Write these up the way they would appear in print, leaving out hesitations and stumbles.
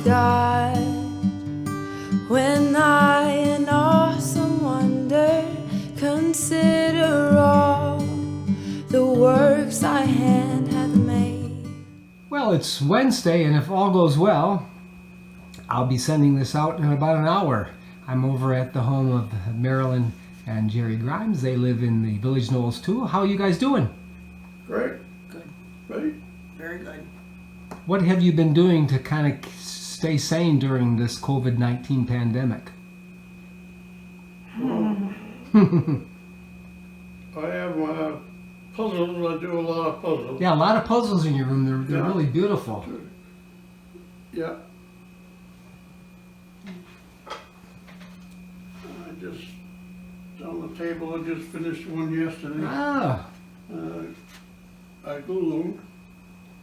God, when I in awesome wonder consider all the works thy hand hath made. Well, it's Wednesday, and if all goes well, I'll be sending this out in about an hour. I'm over at the home of Marilyn and Jerry Grimes. They live in the Village Knolls too. How are you guys doing? Great. Good. Great. Very good. What have you been doing to kind of stay sane during this COVID-19 pandemic? I have puzzles. I do a lot of puzzles. Yeah, a lot of puzzles in your room. They're Yeah. really beautiful. Yeah. I just, on the table, I just finished one yesterday. Ah, I glued.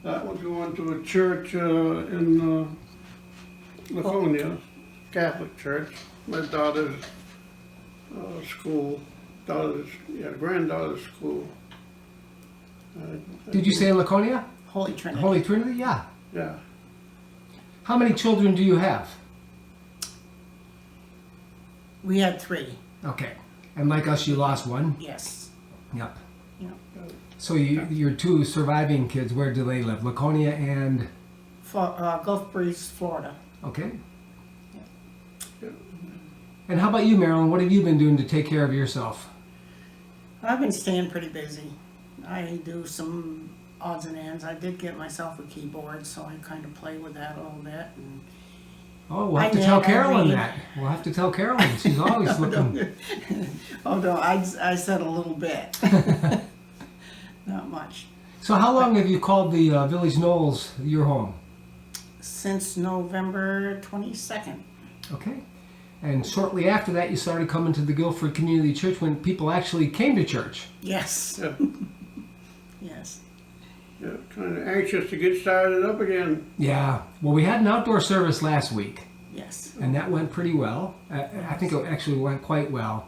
That one's going to a church in Laconia, Catholic church. My daughter's school, granddaughter's school. did you say in Laconia? Holy Trinity. Holy Trinity? Yeah. Yeah. How many children do you have? We had 3. Okay. And like us, you lost one? Yes. Yep. Yeah. So your 2 surviving kids, where do they live? Laconia and... Gulf Breeze, Florida. Okay. Yeah. And how about you, Marilyn? What have you been doing to take care of yourself? I've been staying pretty busy. I do some odds and ends. I did get myself a keyboard, so I kind of play with that a little bit. And Oh, we'll have to tell Carolyn that. We'll have to tell Carolyn. She's always looking... Oh no, I said a little bit. Not much. So how long have you called the Village Knolls your home? Since November 22nd. Okay. And shortly after that, you started coming to the Gilford Community Church when people actually came to church. Yes. Yeah. Yes. Yeah. Kind of anxious to get started up again. Yeah. Well, we had an outdoor service last week, Yes. and that went pretty well. I think it actually went quite well.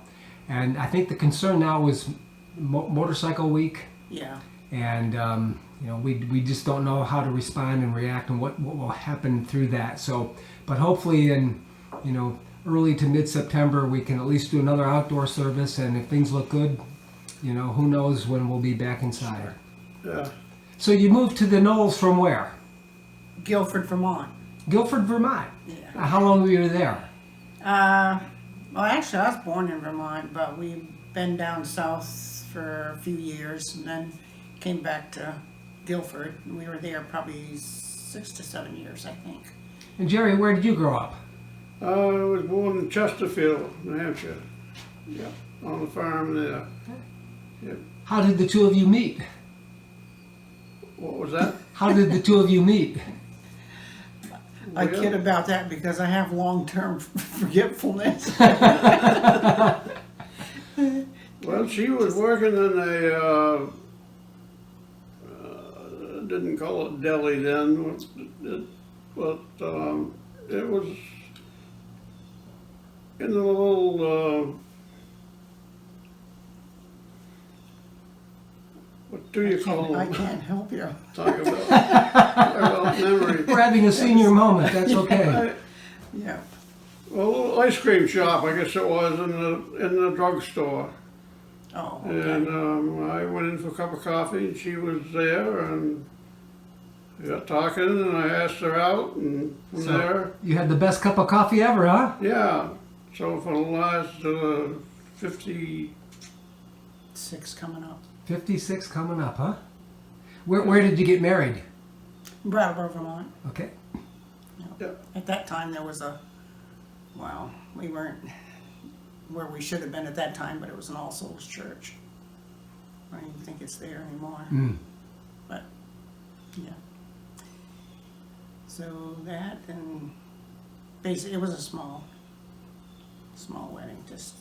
And I think the concern now is motorcycle week. Yeah. And we just don't know how to respond and react and what will happen through that. So, but hopefully in early to mid-September we can at least do another outdoor service, and if things look good, who knows when we'll be back inside. Yeah. So you moved to the Knolls from where? Gilford, Vermont. Guilford, Vermont. Yeah. How long were you there? Well, actually, I was born in Vermont, but we've been down south for a few years, and then came back to Gilford. And we were there probably 6 to 7 years, I think. And Jerry, where did you grow up? I was born in Chesterfield, New Hampshire. Yeah. On the farm there. Yep. How did the 2 of you meet? What was that? How did the 2 of you meet? I Well, kid about that because I have long-term forgetfulness. Well, she was working in a, didn't call it deli then, but it was in a little, what do you call I them? can't help you. Talk about memory. We're having a senior moment. That's okay. Yeah. Well, a little ice cream shop, I guess it was, in the drugstore. Oh, okay. And I went in for a cup of coffee, and she was there, and we got talking, and I asked her out, and from So, there, you had the best cup of coffee ever, huh? yeah. So for the last 50, 6 coming up. 56 coming up, huh? Where did you get married? Brattleboro, Vermont. Okay. yeah, At that time, there was we weren't where we should have been at that time, but it was an All Souls church. I don't even think it's there anymore. But, yeah. So that, and basically, it was a small wedding, just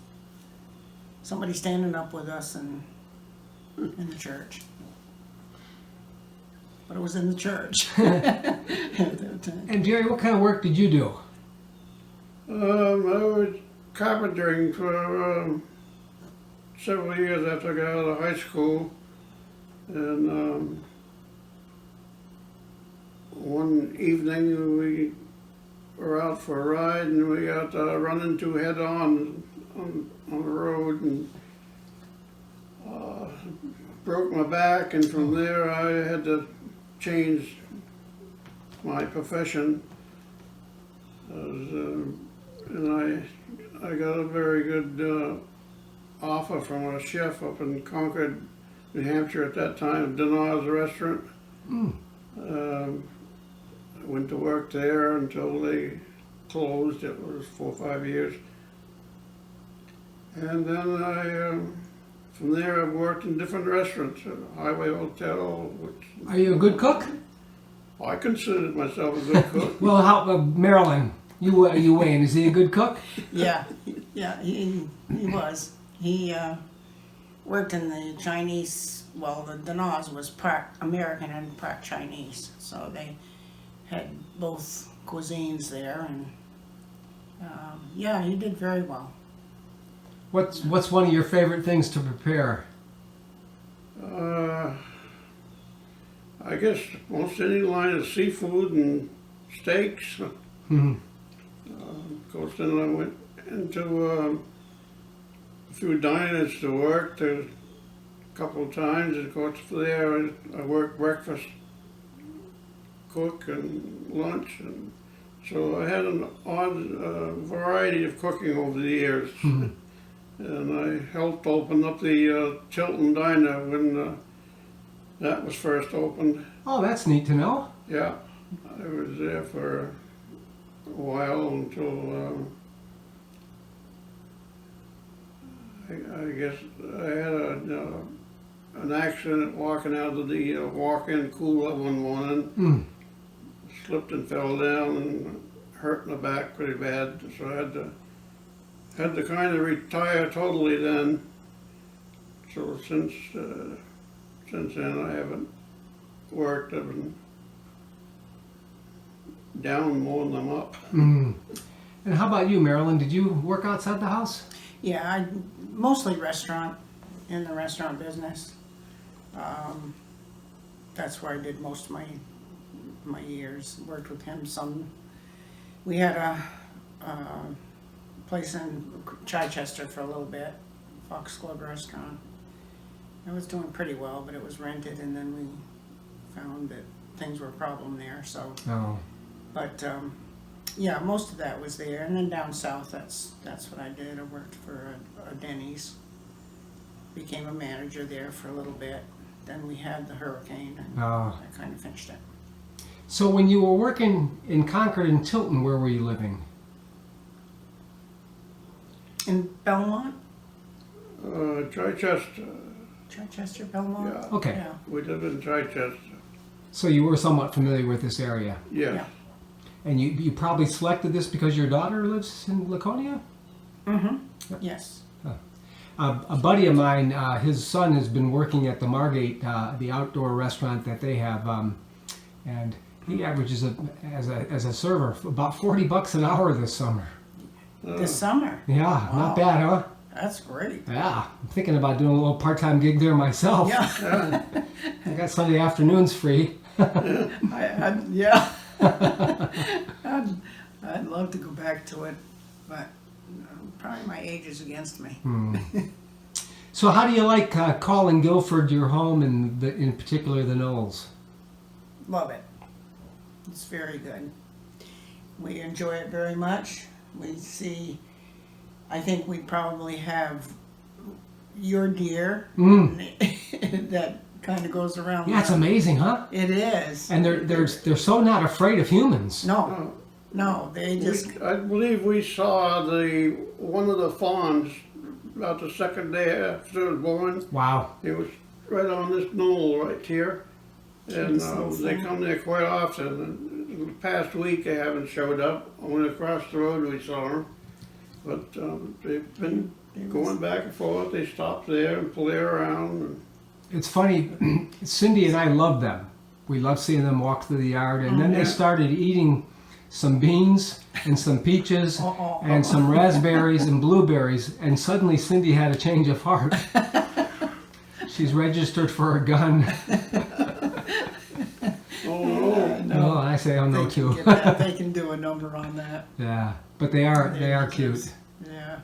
somebody standing up with us and in the church. But it was in the church at that time. And Jerry, what kind of work did you do? I was carpentering for several years after I got out of high school, and one evening we were out for a ride, and we got run into head on the road, and broke my back, and from there I had to change my profession. And I got a very good offer from a chef up in Concord, New Hampshire at that time, Denar's restaurant. I went to work there until they closed. It was 4 or 5 years. And then from there I've worked in different restaurants, at a Highway Hotel, which Are you a good cook? I considered myself a good cook. Well, how Marilyn? You Wayne? Is he a good cook? Yeah, he was. He worked in the Chinese, well, the Denars was part American and part Chinese, so they had both cuisines there, and yeah, he did very well. What's one of your favorite things to prepare? I guess most any line of seafood and steaks. Of course, then I went into a few diners to work a couple of times. Of course, there I worked breakfast, cook, and lunch, and so I had an odd variety of cooking over the years. And I helped open up the Tilton Diner when that was first opened. Oh, that's neat to know. Yeah, I was there for a while until I guess I had an accident walking out of the walk-in cooler one morning. Slipped and fell down and hurt my back pretty bad, so I had to kind of retire totally then. So since then I haven't worked. I've been down more than I'm up. And how about you, Marilyn? Did you work outside the house? Yeah, mostly restaurant, in the restaurant business. That's where I did most of my years. Worked with him some. We had a place in Chichester for a little bit, Fox Club Restaurant. It was doing pretty well, but it was rented, and then we found that things were a problem there. So, but yeah, most of that was there, and then down south, that's what I did. I worked for a Denny's, became a manager there for a little bit. Then we had the hurricane, and I kind of finished it. So when you were working in Concord and Tilton, where were you living? In Belmont? Chichester. Chichester, Belmont? Yeah. Okay. Yeah. We live in Chichester. So you were somewhat familiar with this area. Yes. Yeah. And you probably selected this because your daughter lives in Laconia? Yes. A buddy of mine, his son has been working at the Margate, the outdoor restaurant that they have, and he averages as a server about $40 an hour this summer. This summer? Yeah, Wow. Not bad, huh? That's great. Yeah, I'm thinking about doing a little part-time gig there myself. Yeah. I got Sunday afternoons free. Yeah. I'd love to go back to it, but probably my age is against me. So how do you like calling Gilford your home, and in particular the Knolls? Love it. It's very good. We enjoy it very much. We see, I think we probably have your deer that kind of goes around. Yeah, it's amazing, huh? It is. And they're so not afraid of humans. No, they just. I believe we saw one of the fawns about the second day after it was born. Wow. It was right on this knoll right here. And they come there quite often. And the past week they haven't showed up. Only across the road we saw them. But they've been going back and forth. They stop there and play around. And it's funny, Cindy and I love them. We love seeing them walk through the yard. And then they started eating some beans and some peaches and some raspberries and blueberries. And suddenly Cindy had a change of heart. She's registered for a gun. oh no! No, I say oh no they too. can get that. They can do a number on that. Yeah, but they are cute. Yeah.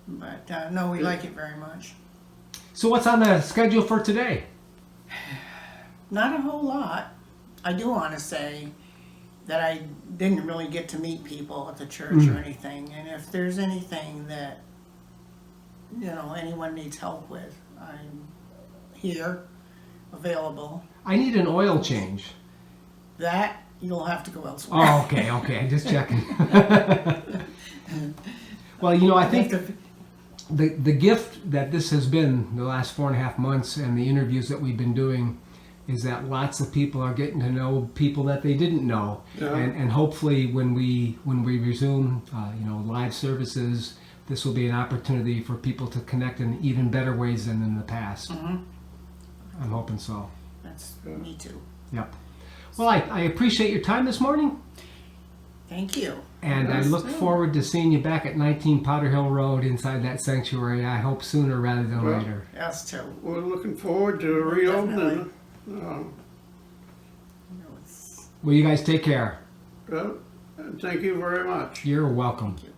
But no, we like it very much. So what's on the schedule for today? Not a whole lot. I do want to say that I didn't really get to meet people at the church or anything. And if there's anything that, anyone needs help with, I'm here, available. I need an oil change. That, you'll have to go elsewhere. Oh, okay, just checking. Well, I think the gift that this has been the last 4.5 months and the interviews that we've been doing is that lots of people are getting to know people that they didn't know, Yeah. and hopefully when we resume, live services, this will be an opportunity for people to connect in even better ways than in the past. I'm hoping so. That's me too. Yep. Well, I appreciate your time this morning, Thank you. and I look forward to seeing you back at 19 Powder Hill Road inside that sanctuary. I hope sooner rather than Well, later. Us too. We're looking forward to reopening. Well, you guys take care. Well, and thank you very much. You're welcome. Thank you.